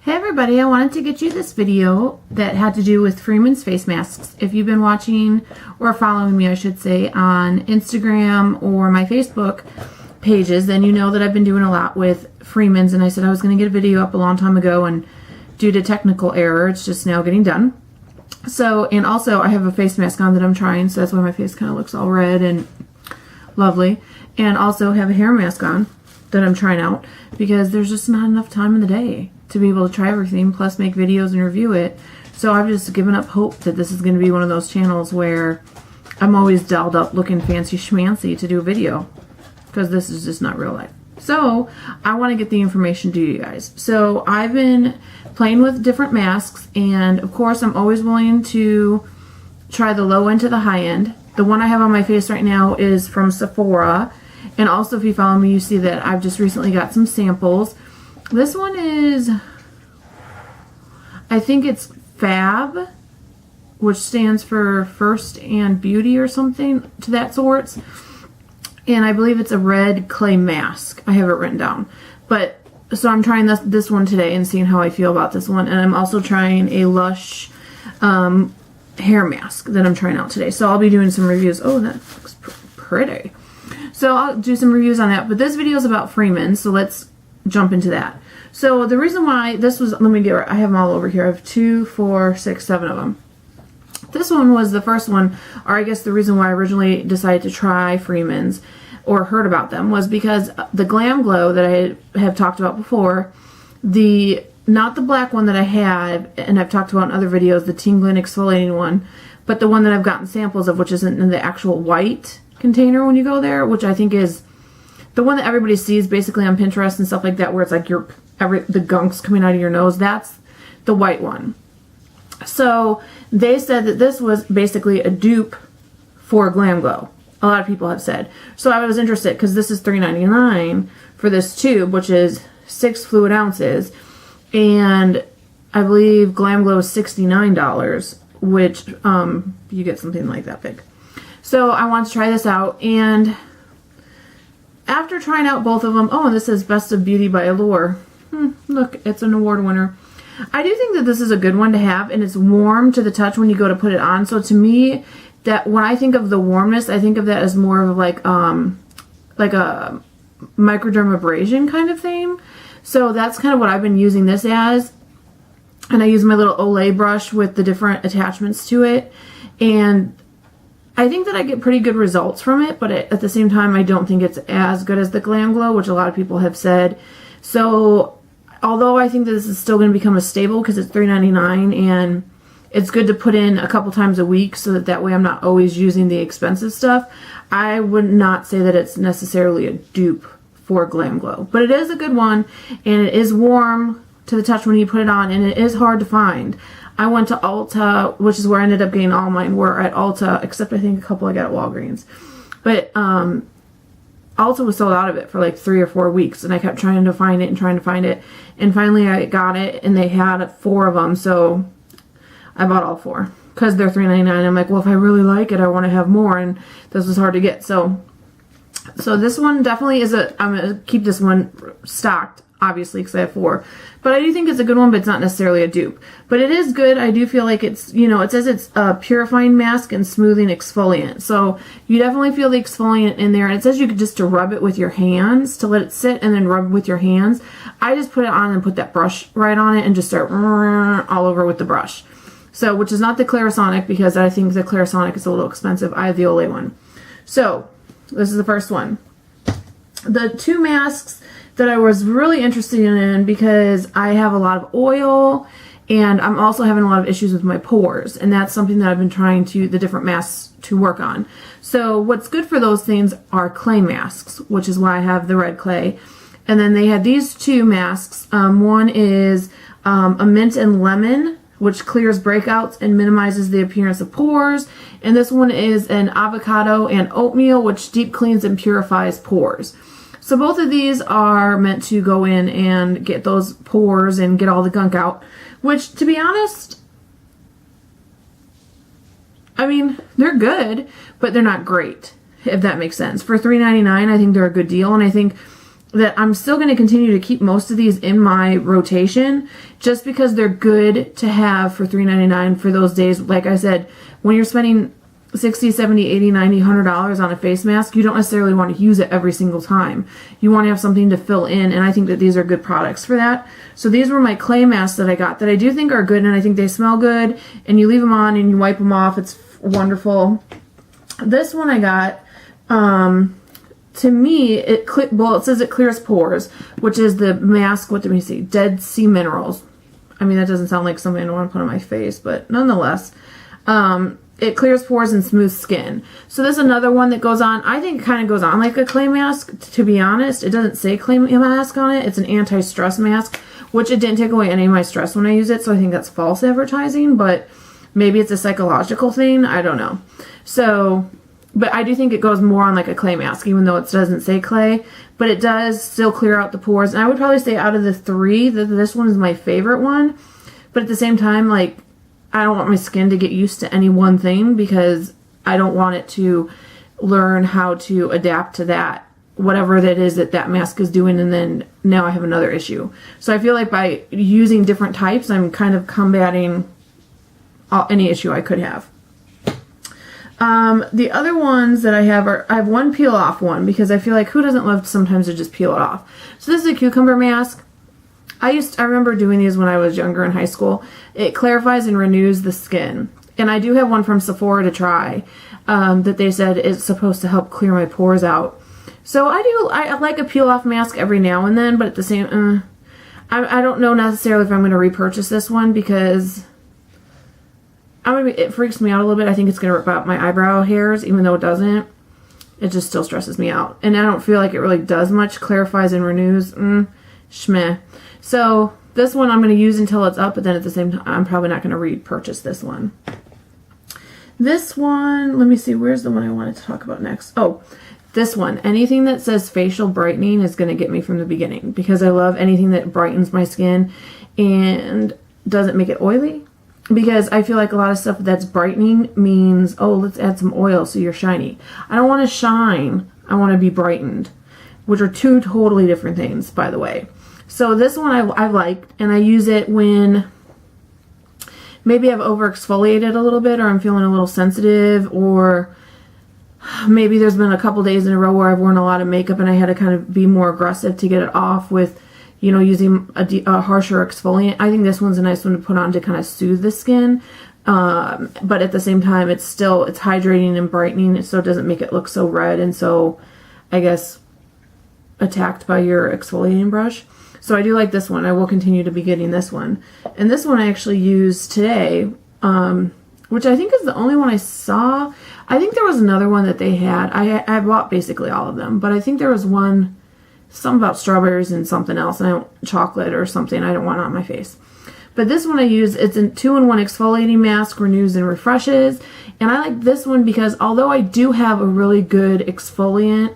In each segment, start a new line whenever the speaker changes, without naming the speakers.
Hey everybody, I wanted to get you this video that had to do with Freeman's face masks. If you've been watching or following me, I should say, on Instagram or my Facebook pages, then you know that I've been doing a lot with Freeman's, and I said I was going to get a video up a long time ago, and due to technical error, it's just now getting done. So, and also I have a face mask on that I'm trying, so that's why my face kind of looks all red and lovely. And also have a hair mask on that I'm trying out because there's just not enough time in the day to be able to try everything, plus make videos and review it. So I've just given up hope that this is going to be one of those channels where I'm always dolled up looking fancy schmancy to do a video, because this is just not real life. So I want to get the information to you guys. So I've been playing with different masks, and of course I'm always willing to try the low end to the high end. The one I have on my face right now is from Sephora, and also if you follow me, you see that I've just recently got some samples. This one is, I think it's Fab, which stands for First and Beauty or something to that sorts. And I believe it's a red clay mask. I have it written down. But, so I'm trying this one today and seeing how I feel about this one. And I'm also trying a Lush hair mask that I'm trying out today. So I'll be doing some reviews. Oh, that looks pretty. So I'll do some reviews on that. But this video is about Freeman, so let's jump into that. So the reason why this was, let me get right, I have them all over here. I have 2, 4, 6, 7 of them. This one was the first one, or I guess the reason why I originally decided to try Freeman's or heard about them was because the Glam Glow that I have talked about before, not the black one that I had, and I've talked about in other videos, the tingling exfoliating one, but the one that I've gotten samples of, which isn't in the actual white container when you go there, which I think is the one that everybody sees basically on Pinterest and stuff like that, where it's like the gunk's coming out of your nose. That's the white one. So they said that this was basically a dupe for Glam Glow. A lot of people have said. So I was interested because this is $3.99 for this tube, which is 6 fluid ounces. And I believe Glam Glow is $69, which you get something like that big. So I wanted to try this out, and after trying out both of them, oh, and this says Best of Beauty by Allure. Look, it's an award winner. I do think that this is a good one to have, and it's warm to the touch when you go to put it on. So to me, that when I think of the warmness, I think of that as more of like a microdermabrasion kind of thing. So that's kind of what I've been using this as. And I use my little Olay brush with the different attachments to it. And I think that I get pretty good results from it, but at the same time, I don't think it's as good as the Glam Glow, which a lot of people have said. So although I think that this is still going to become a staple because it's $3.99, and it's good to put in a couple times a week so that way I'm not always using the expensive stuff, I would not say that it's necessarily a dupe for Glam Glow. But it is a good one, and it is warm to the touch when you put it on, and it is hard to find. I went to Ulta, which is where I ended up getting all mine, were at Ulta, except I think a couple I got at Walgreens. But Ulta was sold out of it for like 3 or 4 weeks, and I kept trying to find it and trying to find it. And finally I got it, and they had 4 of them, so I bought all 4. Because they're $3.99, I'm like, well, if I really like it, I want to have more, and this was hard to get. So this one definitely is I'm going to keep this one stocked, obviously, because I have 4. But I do think it's a good one, but it's not necessarily a dupe. But it is good. I do feel like it's, it says it's a purifying mask and smoothing exfoliant. So you definitely feel the exfoliant in there. And it says you could just to rub it with your hands, to let it sit and then rub it with your hands. I just put it on and put that brush right on it and just start all over with the brush. So, which is not the Clarisonic, because I think the Clarisonic is a little expensive. I have the Olay one. So, this is the first one. The 2 masks that I was really interested in because I have a lot of oil, and I'm also having a lot of issues with my pores, and that's something that I've been trying the different masks to work on. So what's good for those things are clay masks, which is why I have the red clay. And then they have these 2 masks. One is a mint and lemon, which clears breakouts and minimizes the appearance of pores. And this one is an avocado and oatmeal, which deep cleans and purifies pores. So both of these are meant to go in and get those pores and get all the gunk out, which, to be honest, I mean, they're good, but they're not great, if that makes sense. For $3.99, I think they're a good deal, and I think that I'm still going to continue to keep most of these in my rotation just because they're good to have for $3.99 for those days. Like I said, when you're spending $60, $70, $80, $90, $100 on a face mask, you don't necessarily want to use it every single time. You want to have something to fill in, and I think that these are good products for that. So these were my clay masks that I got that I do think are good, and I think they smell good, and you leave them on and you wipe them off. It's wonderful. This one I got, to me, it says it clears pores, which is the mask, what did we see? Dead Sea Minerals. I mean, that doesn't sound like something I want to put on my face, but nonetheless, it clears pores and smooths skin. So this is another one that goes on. I think it kind of goes on like a clay mask, to be honest. It doesn't say clay mask on it. It's an anti-stress mask, which it didn't take away any of my stress when I use it, so I think that's false advertising, but maybe it's a psychological thing. I don't know. So, but I do think it goes more on like a clay mask, even though it doesn't say clay, but it does still clear out the pores. And I would probably say out of the three, that this one is my favorite one. But at the same time, like, I don't want my skin to get used to any one thing because I don't want it to learn how to adapt to that, whatever that is that mask is doing, and then now I have another issue. So I feel like by using different types, I'm kind of combating any issue I could have. The other ones that I have one peel off one because I feel like who doesn't love sometimes to just peel it off. So this is a cucumber mask. I remember doing these when I was younger in high school. It clarifies and renews the skin. And I do have one from Sephora to try that they said is supposed to help clear my pores out. So I like a peel off mask every now and then, but at the same, I don't know necessarily if I'm going to repurchase this one because it freaks me out a little bit. I think it's going to rip out my eyebrow hairs, even though it doesn't. It just still stresses me out. And I don't feel like it really does much. Clarifies and renews. Schmeh. So this one I'm going to use until it's up, but then at the same time, I'm probably not going to repurchase this one. This one, let me see, where's the one I wanted to talk about next? Oh, this one. Anything that says facial brightening is going to get me from the beginning because I love anything that brightens my skin and doesn't make it oily. Because I feel like a lot of stuff that's brightening means, oh, let's add some oil so you're shiny. I don't want to shine. I want to be brightened, which are two totally different things, by the way. So this one I liked, and I use it when maybe I've over exfoliated a little bit, or I'm feeling a little sensitive, or maybe there's been a couple days in a row where I've worn a lot of makeup and I had to kind of be more aggressive to get it off with, you know, using a harsher exfoliant. I think this one's a nice one to put on to kind of soothe the skin. But at the same time, it's hydrating and brightening, so it doesn't make it look so red and so, I guess, attacked by your exfoliating brush. So I do like this one. I will continue to be getting this one. And this one I actually used today, which I think is the only one I saw. I think there was another one that they had. I bought basically all of them, but I think there was one, something about strawberries and something else, and chocolate or something I don't want on my face. But this one I use, it's a 2-in-1 exfoliating mask, renews and refreshes. And I like this one because although I do have a really good exfoliant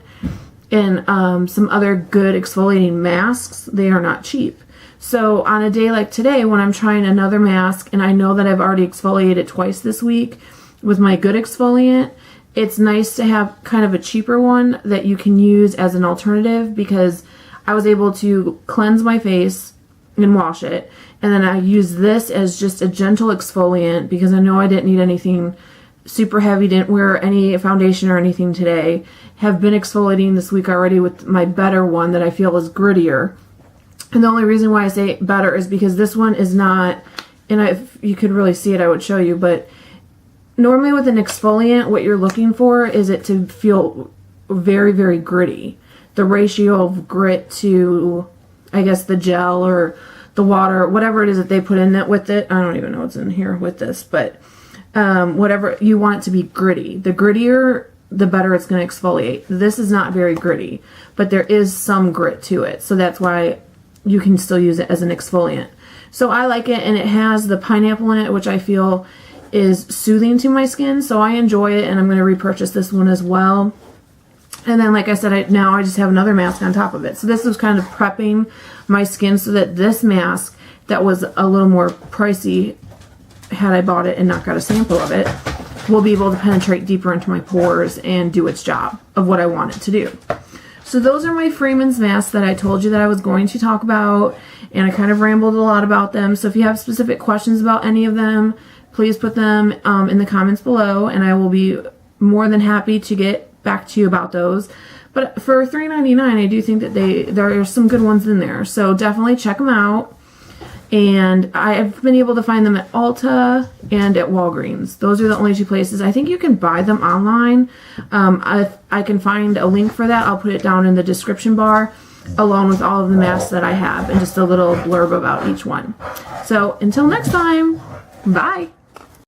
and some other good exfoliating masks, they are not cheap. So on a day like today when I'm trying another mask and I know that I've already exfoliated twice this week with my good exfoliant, it's nice to have kind of a cheaper one that you can use as an alternative because I was able to cleanse my face and wash it. And then I use this as just a gentle exfoliant because I know I didn't need anything super heavy, didn't wear any foundation or anything today. Have been exfoliating this week already with my better one that I feel is grittier. And the only reason why I say better is because this one is not, and if you could really see it, I would show you, but normally with an exfoliant, what you're looking for is it to feel very, very gritty. The ratio of grit to, I guess, the gel or the water, whatever it is that they put in it with it. I don't even know what's in here with this, but whatever, you want it to be gritty. The grittier, the better it's going to exfoliate. This is not very gritty, but there is some grit to it. So that's why you can still use it as an exfoliant. So I like it, and it has the pineapple in it, which I feel is soothing to my skin. So I enjoy it, and I'm going to repurchase this one as well. And then, like I said, now I just have another mask on top of it. So this was kind of prepping my skin so that this mask that was a little more pricey, had I bought it and not got a sample of it, will be able to penetrate deeper into my pores and do its job of what I want it to do. So those are my Freeman's masks that I told you that I was going to talk about, and I kind of rambled a lot about them. So if you have specific questions about any of them, please put them in the comments below, and I will be more than happy to get back to you about those. But for $3.99, I do think that there are some good ones in there. So definitely check them out. And I've been able to find them at Ulta and at Walgreens. Those are the only two places. I think you can buy them online. I can find a link for that. I'll put it down in the description bar, along with all of the masks that I have and just a little blurb about each one. So until next time, bye.